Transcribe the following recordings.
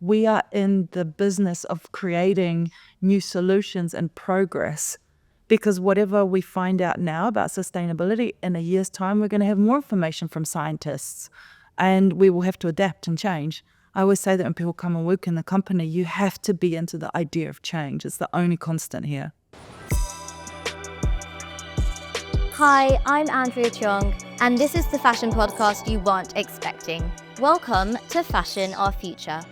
we are in the business of creating new solutions and progress. Because whatever we find out now about sustainability, in a year's time, we're going to have more information from scientists and we will have to adapt and change. I always say that when people come and work in the company, you have to be into the idea of change. It's the only constant here. Hi, I'm Andrea Cheong, and this is the fashion podcast you weren't expecting. Welcome to Fashion, Our Futur.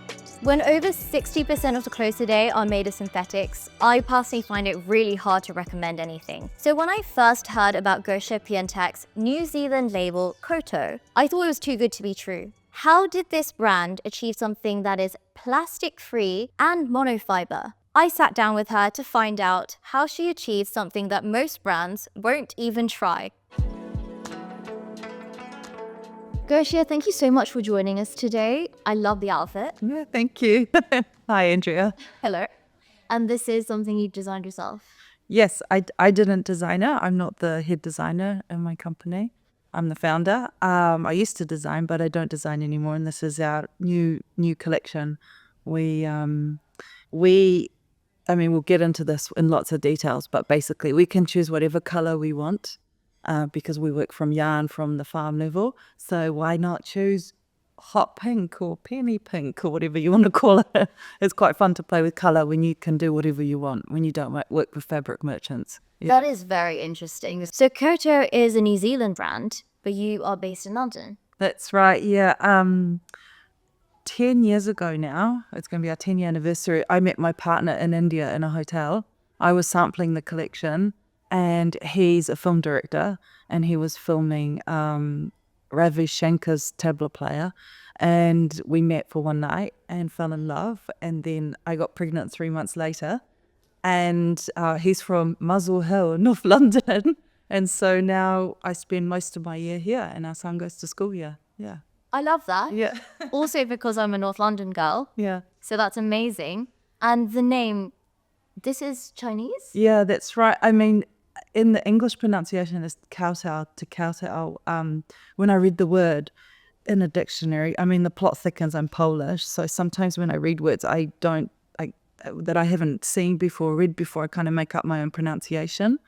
When over 60% of the clothes today are made of synthetics, I personally find it really hard to recommend anything. So when I first heard about Gosia Piatek's New Zealand label, Kowtow, I thought it was too good to be true. How did this brand achieve something that is plastic-free and monofiber? I sat down with her to find out how she achieved something that most brands won't even try. Gosia, thank you so much for joining us today. I love the outfit. Yeah, thank you. Hi, Andrea. Hello. And this is something you designed yourself? Yes, I didn't design it. I'm not the head designer in my company. I'm the founder. I used to design, but I don't design anymore. And this is our new collection. We'll get into this in lots of details, but basically we can choose whatever color we want because we work from yarn from the farm level. So why not choose hot pink or penny pink or whatever you want to call it? It's quite fun to play with color when you can do whatever you want, when you don't work with fabric merchants. Yeah. That is very interesting. So Kowtow is a New Zealand brand, but you are based in London. That's right, yeah. 10 years ago now, it's going to be our 10-year anniversary, I met my partner in India in a hotel. I was sampling the collection, and he's a film director, and he was filming Ravi Shankar's tabla player, and we met for one night and fell in love, and then I got pregnant 3 months later, and he's from Muswell Hill, North London, and so now I spend most of my year here, and our son goes to school here. Yeah. I love that. Yeah. Also because I'm a North London girl. Yeah. So that's amazing. And the name, this is Chinese? Yeah, that's right. I mean, in the English pronunciation, it's Kowtow to Kowtow. When I read the word in a dictionary, I mean, the plot thickens. I'm Polish, so sometimes when I read words that I haven't seen before, read before, I kind of make up my own pronunciation.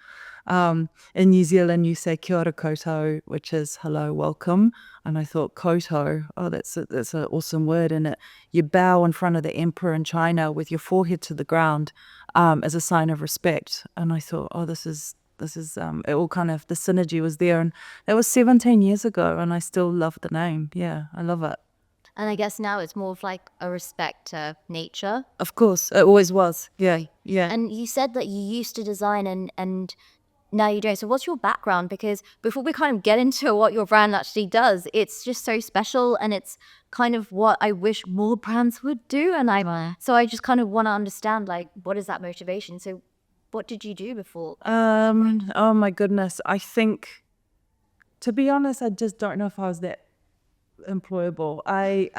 In New Zealand, you say kia ora koutou, which is hello, welcome. And I thought koutou, that's an awesome word. And you bow in front of the emperor in China with your forehead to the ground as a sign of respect. And I thought, this is it all kind of, the synergy was there. And that was 17 years ago, and I still love the name. Yeah, I love it. And I guess now it's more of like a respect to nature. Of course, it always was. Yeah. And you said that you used to design and now you don't. So what's your background? Because before we kind of get into what your brand actually does, it's just so special, and it's kind of what I wish more brands would do. And so I just kind of want to understand, like, what is that motivation? So what did you do before? Oh my goodness. I think, to be honest, I just don't know if I was that employable. I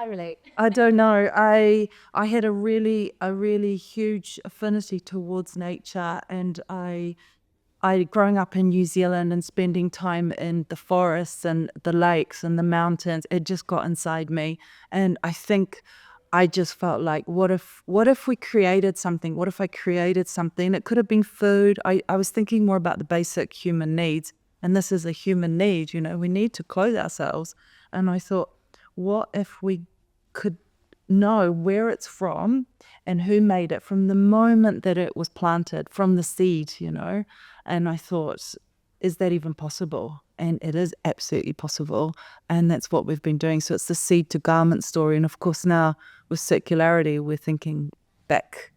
relate. I don't know. I had a really huge affinity towards nature, and I growing up in New Zealand and spending time in the forests and the lakes and the mountains, it just got inside me. And I think I just felt like, what if we created something? What if I created something? It could have been food. I was thinking more about the basic human needs. And this is a human need, we need to clothe ourselves. And I thought, what if we could know where it's from and who made it from the moment that it was planted, from the seed, And I thought, is that even possible? And it is absolutely possible. And that's what we've been doing. So it's the seed to garment story. And of course now with circularity, we're thinking back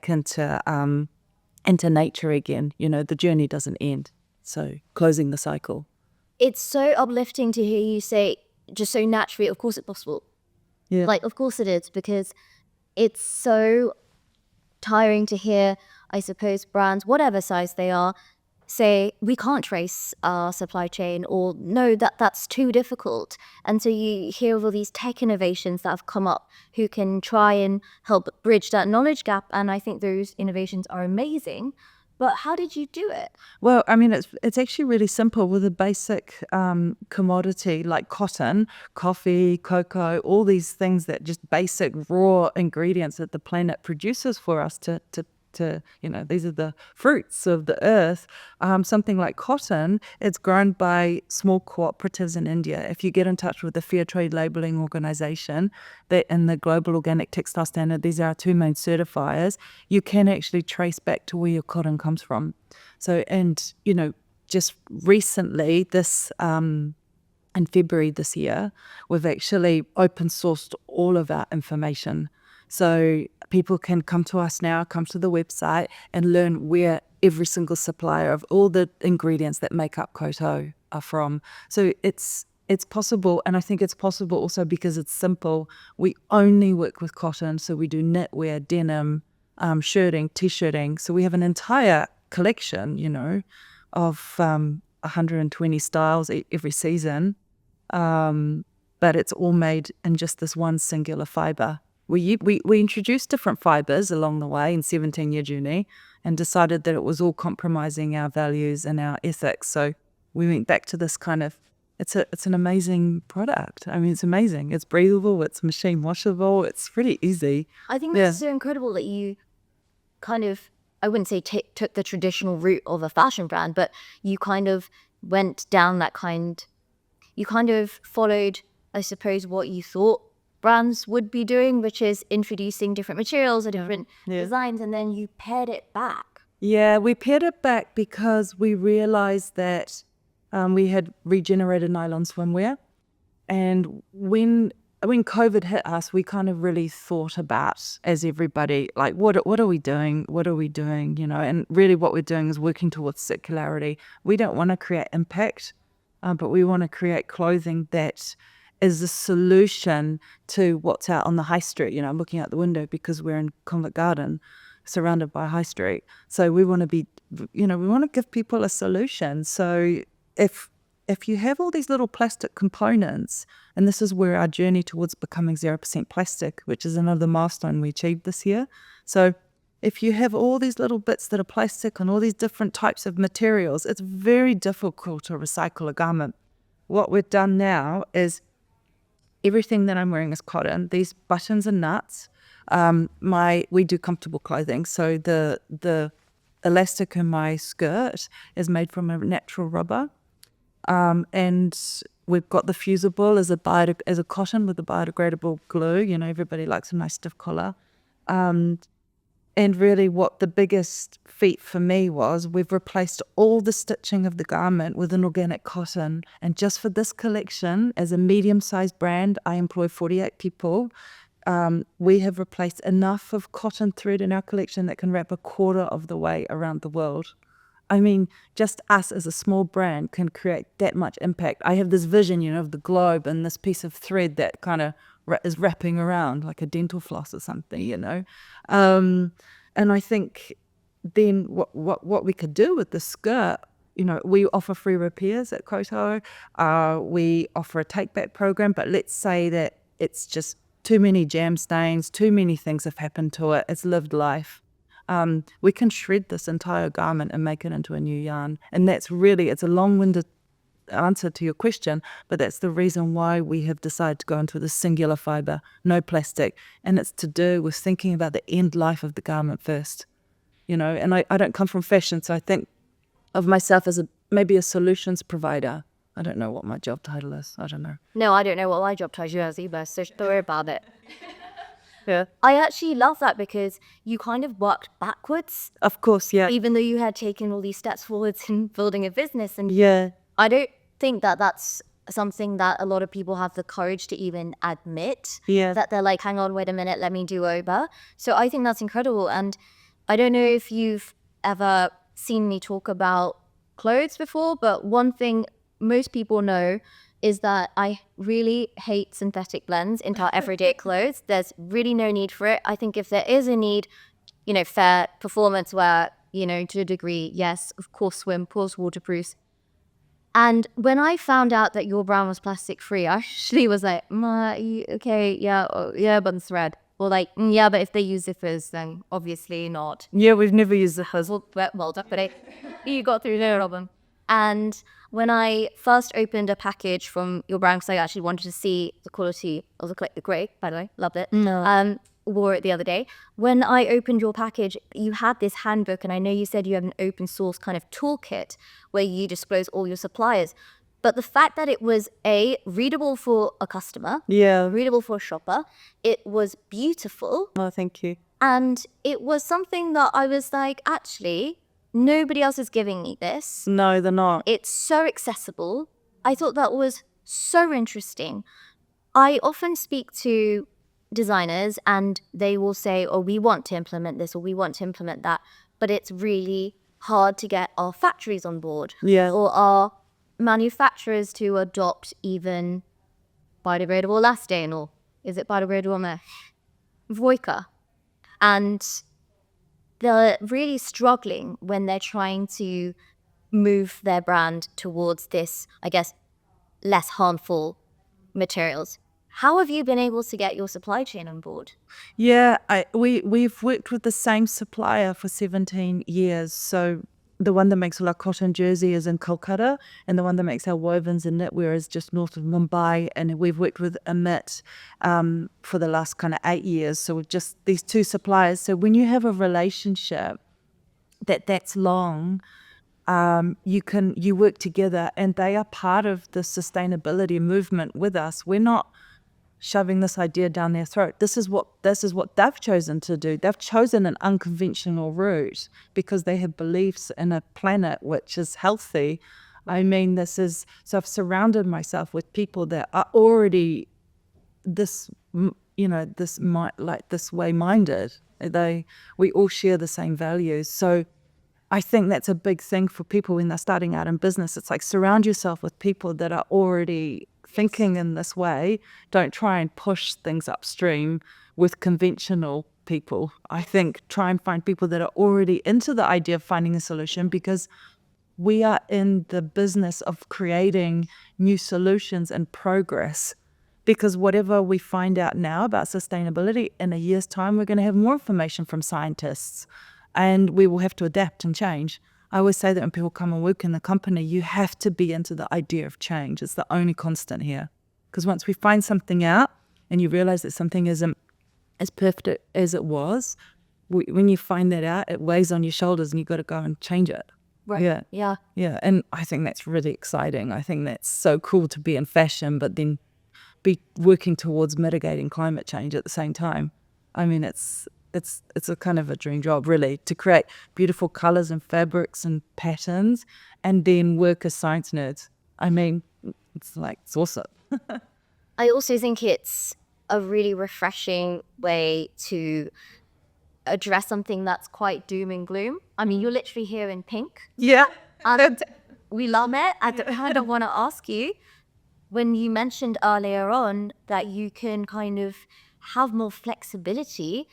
into nature again. The journey doesn't end. So closing the cycle. It's so uplifting to hear you say, just so naturally, of course it's possible. Yeah. Like, of course it is, because it's so tiring to hear, I suppose, brands, whatever size they are, say, we can't trace our supply chain, or no, that's too difficult. And so you hear of all these tech innovations that have come up who can try and help bridge that knowledge gap. And I think those innovations are amazing. But how did you do it? Well, I mean, it's actually really simple with a basic commodity like cotton, coffee, cocoa, all these things that just basic raw ingredients that the planet produces for us to these are the fruits of the earth. Something like cotton, it's grown by small cooperatives in India. If you get in touch with the Fair Trade Labeling Organization, that and the Global Organic Textile Standard, these are our two main certifiers, you can actually trace back to where your cotton comes from. So, and, just recently, in February this year, we've actually open sourced all of our information. So people can come to us now, come to the website and learn where every single supplier of all the ingredients that make up Kowtow are from. So it's possible, and I think it's possible also because it's simple. We only work with cotton, so we do knitwear, denim, shirting, t-shirting. So we have an entire collection, of 120 styles every season. But it's all made in just this one singular fiber. We introduced different fibers along the way in 17-year journey and decided that it was all compromising our values and our ethics. So we went back to this kind of, it's an amazing product. I mean, it's amazing. It's breathable, it's machine washable, it's pretty easy. I think that's so incredible that you kind of, I wouldn't say took the traditional route of a fashion brand, but you kind of went down you kind of followed, I suppose, what you thought brands would be doing, which is introducing different materials or different designs, and then you paired it back. Yeah, we paired it back because we realized that we had regenerated nylon swimwear. And when COVID hit us, we kind of really thought about, as everybody, like, what are we doing? What are we doing? And really what we're doing is working towards circularity. We don't want to create impact, but we want to create clothing that is a solution to what's out on the high street. I'm looking out the window because we're in Covent Garden, surrounded by high street. So we want to be, we want to give people a solution. So if you have all these little plastic components, and this is where our journey towards becoming 0% plastic, which is another milestone we achieved this year. So if you have all these little bits that are plastic and all these different types of materials, it's very difficult to recycle a garment. What we've done now is everything that I'm wearing is cotton. These buttons are nuts. We do comfortable clothing, so the elastic in my skirt is made from a natural rubber. And we've got the fusible as a cotton with a biodegradable glue. Everybody likes a nice stiff collar. And really what the biggest feat for me was, we've replaced all the stitching of the garment with an organic cotton. And just for this collection, as a medium-sized brand, I employ 48 people. We have replaced enough of cotton thread in our collection that can wrap a quarter of the way around the world. I mean, just us as a small brand can create that much impact. I have this vision, of the globe and this piece of thread that kind of is wrapping around like a dental floss or something. And I think then what we could do with the skirt, we offer free repairs at Kowtow. We offer a take-back program, but let's say that it's just too many jam stains, too many things have happened to it. It's lived life. We can shred this entire garment and make it into a new yarn. And it's a long-winded answer to your question, but that's the reason why we have decided to go into the singular fiber, no plastic. And it's to do with thinking about the end life of the garment first, and I don't come from fashion, so I think of myself as maybe a solutions provider. I don't know what my job title is. I don't know. No, I don't know what my job title is either, so don't worry about it. Yeah. I actually love that because you kind of worked backwards. Of course, yeah. Even though you had taken all these steps forwards in building a business. And yeah, I don't think that that's something that a lot of people have the courage to even admit. Yeah. That they're like, hang on, wait a minute, let me do over. So I think that's incredible. And I don't know if you've ever seen me talk about clothes before, but one thing most people know is that I really hate synthetic blends into our everyday clothes. There's really no need for it. I think if there is a need, fair performance wear, to a degree, yes, of course, swim, of course, waterproofs. And when I found out that your brand was plastic free, I actually was like, okay, yeah, but thread. Or like, yeah, but if they use zippers, then obviously not. Yeah, we've never used zippers. Well done, but you got through no problem. And when I first opened a package from your brand, because I actually wanted to see the quality of the great, by the way, loved it. No. Wore it the other day. When I opened your package, you had this handbook, and I know you said you have an open source kind of toolkit where you disclose all your suppliers. But the fact that it was readable for a customer, Yeah. readable for a shopper, it was beautiful. Oh, thank you. And it was something that I was like, actually, nobody else is giving me this. No, they're not. It's so accessible. I thought that was so interesting. I often speak to designers and they will say, oh, we want to implement this or we want to implement that. But it's really hard to get our factories on board. Yeah. Or our manufacturers to adopt even biodegradable elastane, or is it biodegradable mesh? Voica. And they're really struggling when they're trying to move their brand towards this, I guess, less harmful materials. How have you been able to get your supply chain on board? Yeah, we've worked with the same supplier for 17 years. So the one that makes all our cotton jersey is in Kolkata, and the one that makes our wovens and knitwear is just north of Mumbai. And we've worked with Amit for the last kind of 8 years. So we've just these two suppliers. So when you have a relationship that's long, you work together, and they are part of the sustainability movement with us. We're not shoving this idea down their throat. This is what they've chosen to do. They've chosen an unconventional route because they have beliefs in a planet which is healthy. I mean, so I've surrounded myself with people that are already this way minded. We all share the same values. So I think that's a big thing for people when they're starting out in business. It's like surround yourself with people that are already thinking in this way. Don't try and push things upstream with conventional people. I think try and find people that are already into the idea of finding a solution, because we are in the business of creating new solutions and progress. Because whatever we find out now about sustainability, in a year's time, we're going to have more information from scientists, and we will have to adapt and change. I always say that when people come and work in the company, you have to be into the idea of change. It's the only constant here. Because once we find something out and you realize that something isn't as perfect as it was, when you find that out, it weighs on your shoulders and you've got to go and change it. Right. Yeah. Yeah. Yeah. And I think that's really exciting. I think that's so cool to be in fashion, but then be working towards mitigating climate change at the same time. I mean, it's a kind of a dream job, really, to create beautiful colors and fabrics and patterns and then work as science nerds. I mean, it's awesome. I also think it's a really refreshing way to address something that's quite doom and gloom. I mean, you're literally here in pink. Yeah. And we love it. I don't want to ask you, when you mentioned earlier on that you can kind of have more flexibility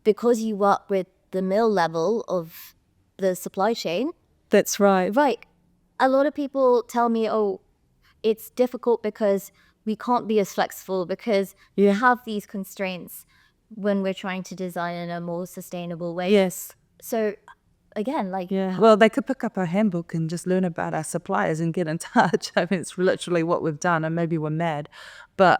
because you work with the mill level of the supply chain. That's right. Right. A lot of people tell me, oh, it's difficult because we can't be as flexible because we have these constraints when we're trying to design in a more sustainable way. Yes. So again, well, they could pick up our handbook and just learn about our suppliers and get in touch. I mean, it's literally what we've done, and maybe we're mad, but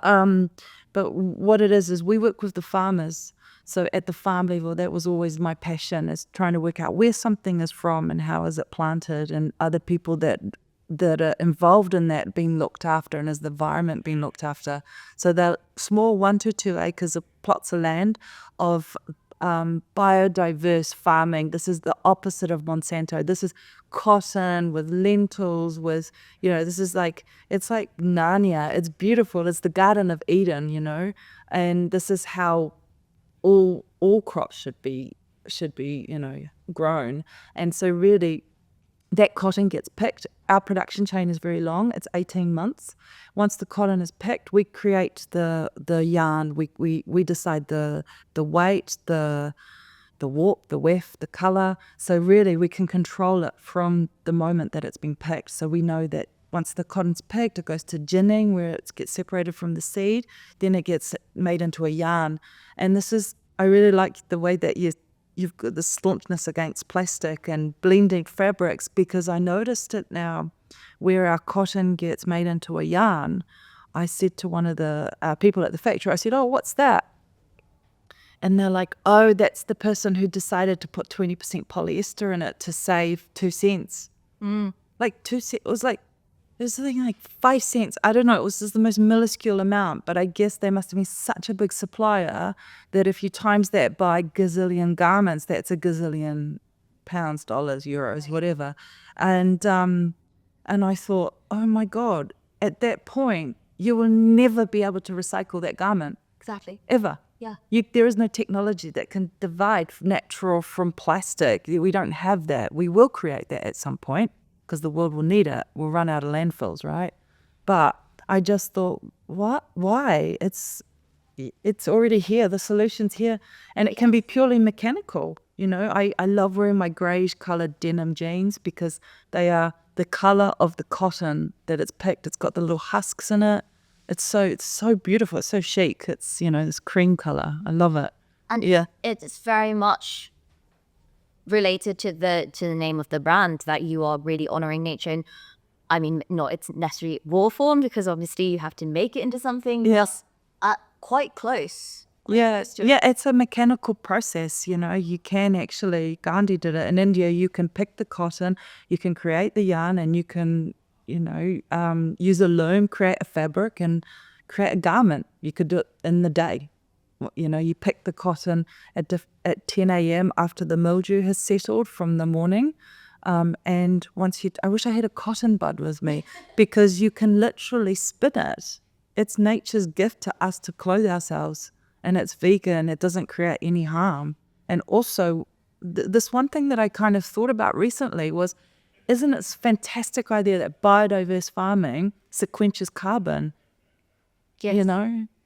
what it is we work with the farmers. So at the farm level, that was always my passion, is trying to work out where something is from and how is it planted, and other people that are involved in that being looked after, and is the environment being looked after. So they're small 1 to 2 acres of plots of land of biodiverse farming. This is the opposite of Monsanto. This is cotton with lentils, with, this is it's like Narnia. It's beautiful. It's the Garden of Eden, and this is how all crops should be grown. And so really that cotton gets picked. Our production chain is very long. It's 18 months. Once the cotton is picked, we create the yarn. We decide the weight, the warp, the weft, the color. So really we can control it from the moment that it's been picked. So we know that once the cotton's picked, it goes to ginning where it gets separated from the seed. Then it gets made into a yarn. And I really like the way that you've got the staunchness against plastic and blending fabrics, because I noticed it now where our cotton gets made into a yarn. I said to one of the people at the factory, I said, "Oh, what's that?" And they're like, "Oh, that's the person who decided to put 20% polyester in it to save 2 cents." Like 2 cents, it was something like 5 cents. I don't know, it was just the most minuscule amount, but I guess they must have been such a big supplier that if you times that by gazillion garments, that's a gazillion pounds, dollars, euros, whatever. And I thought, oh my God, at that point, you will never be able to recycle that garment. Exactly. Ever. Yeah. There is no technology that can divide natural from plastic. We don't have that. We will create that at some point because the world will need it. We'll run out of landfills, right? But I just thought, what? Why? It's already here. The solution's here. And it can be purely mechanical. I love wearing my greyish coloured denim jeans because they are the colour of the cotton that it's picked. It's got the little husks in it. It's so beautiful. It's so chic. It's, this cream colour. I love it. And yeah, it's very much related to the name of the brand, that you are really honoring nature. And I mean, not it's necessarily raw form, because obviously you have to make it into something. Yes. Quite close. Yeah, it's a mechanical process. You can actually, Gandhi did it in India. You can pick the cotton, you can create the yarn, and you can use a loom, create a fabric, and create a garment. You could do it in the day. You pick the cotton at 10 a.m. after the mildew has settled from the morning. And I wish I had a cotton bud with me, because you can literally spin it. It's nature's gift to us to clothe ourselves, and it's vegan. It doesn't create any harm. And also, this one thing that I kind of thought about recently was, isn't it a fantastic idea that biodiverse farming sequesters carbon? Yes.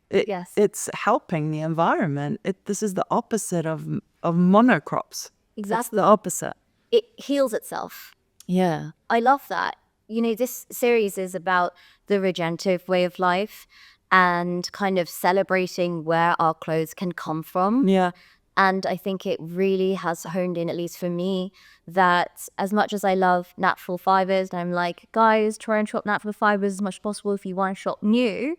Yes. It's helping the environment. This is the opposite of monocrops. Exactly. It's the opposite. It heals itself. Yeah. I love that. This series is about the regenerative way of life and kind of celebrating where our clothes can come from. Yeah. And I think it really has honed in, at least for me, that as much as I love natural fibers, and I'm like, guys, try and shop natural fibers as much as possible if you want to shop new.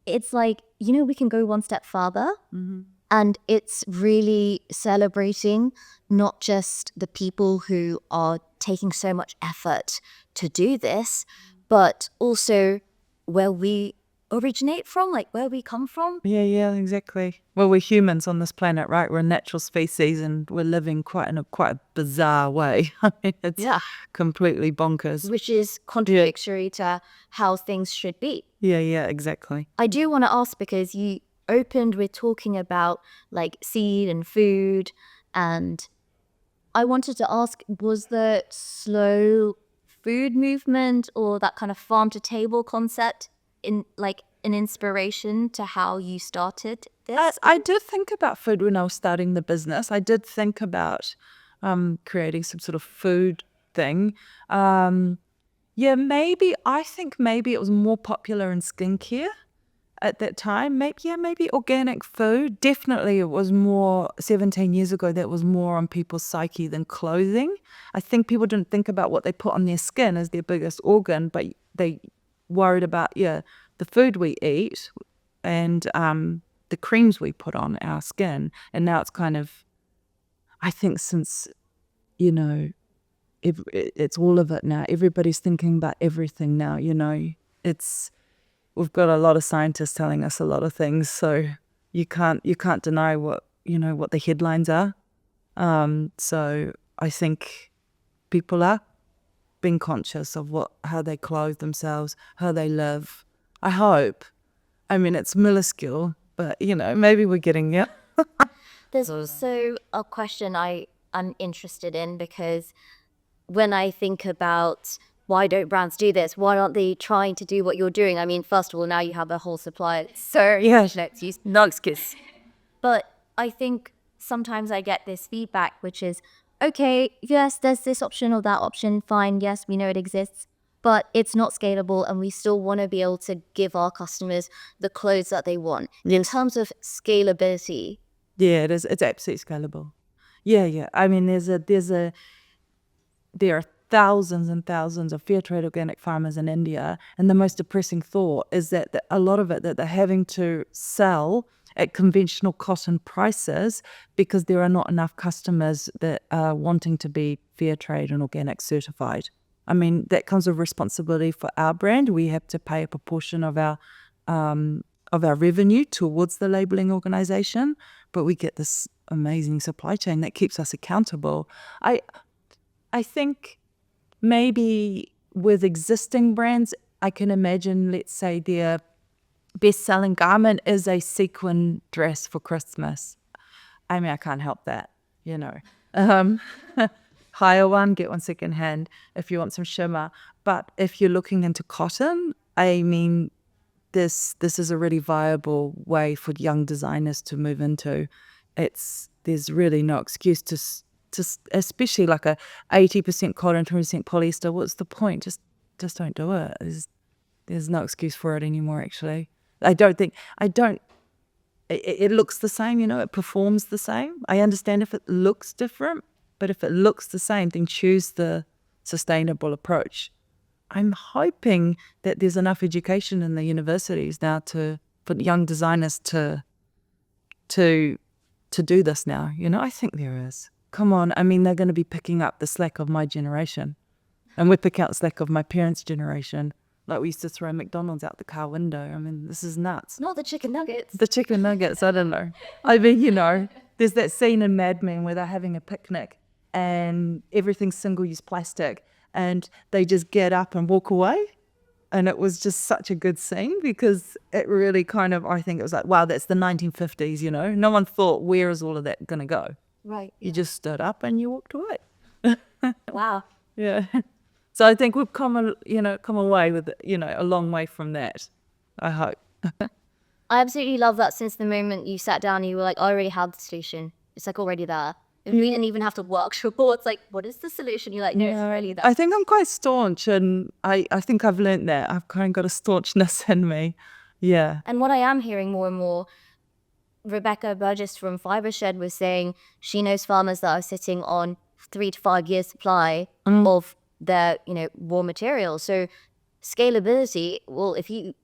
It's like, we can go one step further. Mm-hmm. And it's really celebrating not just the people who are taking so much effort to do this, but also where we originate from, like where we come from. Yeah, exactly. Well, we're humans on this planet, right? We're a natural species, and we're living in a quite bizarre way. I mean, it's completely bonkers. Which is contradictory to how things should be. Yeah, exactly. I do want to ask, because you opened with talking about like seed and food, and I wanted to ask, was the slow food movement or that kind of farm to table concept in like an inspiration to how you started this? I did think about food when I was starting the business. I did think about creating some sort of food thing. I think maybe it was more popular in skincare at that time. Maybe organic food. Definitely it was more 17 years ago. That was more on people's psyche than clothing. I think people didn't think about what they put on their skin as their biggest organ, but they worried about the food we eat and the creams we put on our skin. And now it's kind of, I think since it's all of it now. Everybody's thinking about everything now. We've got a lot of scientists telling us a lot of things, so you can't deny what the headlines are. So I think people are being conscious of how they clothe themselves, how they live. I hope. I mean, it's minuscule, but maybe we're getting there. There's also a question I'm interested in, because when I think about why don't brands do this? Why aren't they trying to do what you're doing? I mean, first of all, now you have a whole supply. So let's use Nugskis. But I think sometimes I get this feedback, which is, okay, yes, there's this option or that option. Fine. Yes, we know it exists. but it's not scalable, and we still want to be able to give our customers the clothes that they want. In terms of scalability, Yeah, it is. It's absolutely scalable. Yeah. I mean, there are thousands and thousands of fair trade organic farmers in India, and the most depressing thought is that a lot of it that they're having to sell at conventional cotton prices because there are not enough customers that are wanting to be fair trade and organic certified. I mean, that comes with responsibility for our brand. We have to pay a proportion of our revenue towards the labeling organization, but we get this amazing supply chain that keeps us accountable. I think maybe with existing brands, I can imagine, let's say, their best-selling garment is a sequin dress for Christmas. I mean, I can't help that, you know. Hire one, get one secondhand if you want some shimmer. But if you're looking into cotton, I mean, this is a really viable way for young designers to move into. There's really no excuse to especially like a 80% cotton, 20% polyester. What's the point? Just don't do it. There's no excuse for it anymore. Actually, it looks the same, you know. It performs the same. I understand if it looks different, but if it looks the same, then choose the sustainable approach. I'm hoping that there's enough education in the universities now for young designers to do this now. You know, I think there is. Come on, I mean, they're going to be picking up the slack of my generation, and we're picking up the slack of my parents' generation. Like we used to throw McDonald's out the car window. I mean, this is nuts. not the chicken nuggets. The chicken nuggets, I don't know. I mean, you know, there's that scene in Mad Men where they're having a picnic and everything's single-use plastic, and they just get up and walk away. And it was just such a good scene because it really kind of, I think it was like, wow, that's the 1950s, you know. No one thought, where is all of that going to go? Right. You just stood up and you walked away. Wow. Yeah. So I think we've come away with, you know, a long way from that, I hope. I absolutely love that. Since the moment you sat down, you were like, I already have the solution. It's like already there. We didn't even have to workshop. It's like, what is the solution? You're like, no, it's already there. I think I'm quite staunch, and I think I've learned that. I've kind of got a staunchness in me. Yeah. And what I am hearing more and more, Rebecca Burgess from Fibre Shed was saying she knows farmers that are sitting on 3 to 5 years supply of their, you know, raw materials. So scalability, well, if you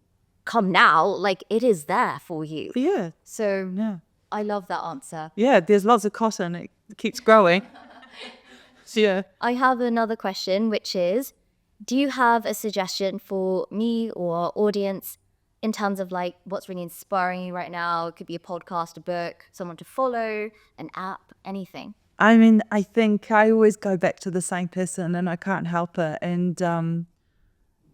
come now, like it is there for you. Yeah. So Yeah. I love that answer. Yeah, there's lots of cotton. It keeps growing. Yeah. I have another question, which is, do you have a suggestion for me or our audience in terms of like what's really inspiring you right now? It could be a podcast, a book, someone to follow, an app, anything. I mean, I think I always go back to the same person, and I can't help it. And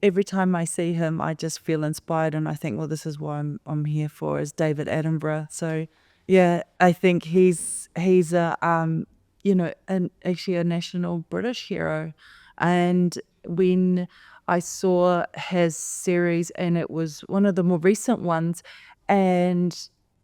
every time I see him, I just feel inspired, and I think, well, this is what I'm here for, is David Attenborough. So, yeah, I think he's actually a national British hero. And when I saw his series, and it was one of the more recent ones, and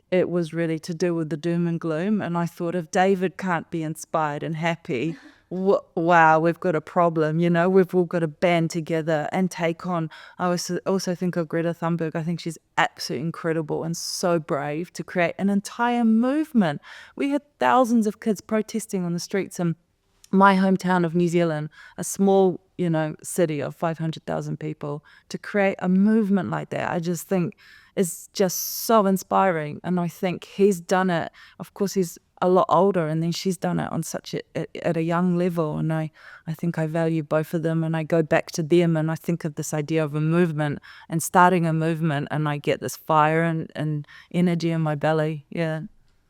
it was really to do with the doom and gloom. And I thought, if David can't be inspired and happy, wow, we've got a problem, you know. We've all got to band together and take on. I also think of Greta Thunberg. I think she's absolutely incredible and so brave to create an entire movement. We had thousands of kids protesting on the streets in my hometown of New Zealand, a small, you know, city of 500,000 people, to create a movement like that. I just think is just so inspiring. And I think he's done it. Of course, he's a lot older, and then she's done it on at a young level. And I think I value both of them, and I go back to them, and I think of this idea of a movement and starting a movement, and I get this fire and energy in my belly. Yeah.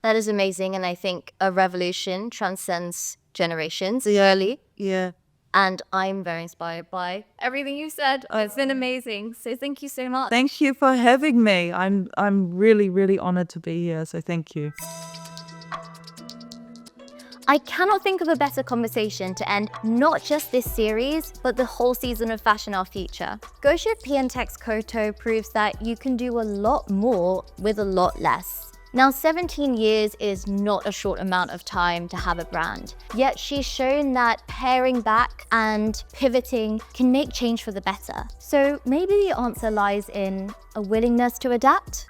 That is amazing. And I think a revolution transcends generations early. Yeah. And I'm very inspired by everything you said. It's been amazing. So thank you so much. Thank you for having me. I'm really, really honored to be here. So thank you. I cannot think of a better conversation to end not just this series, but the whole season of Fashion Our Future. Gosia Piatek's Kowtow proves that you can do a lot more with a lot less. Now, 17 years is not a short amount of time to have a brand, yet she's shown that paring back and pivoting can make change for the better. So maybe the answer lies in a willingness to adapt?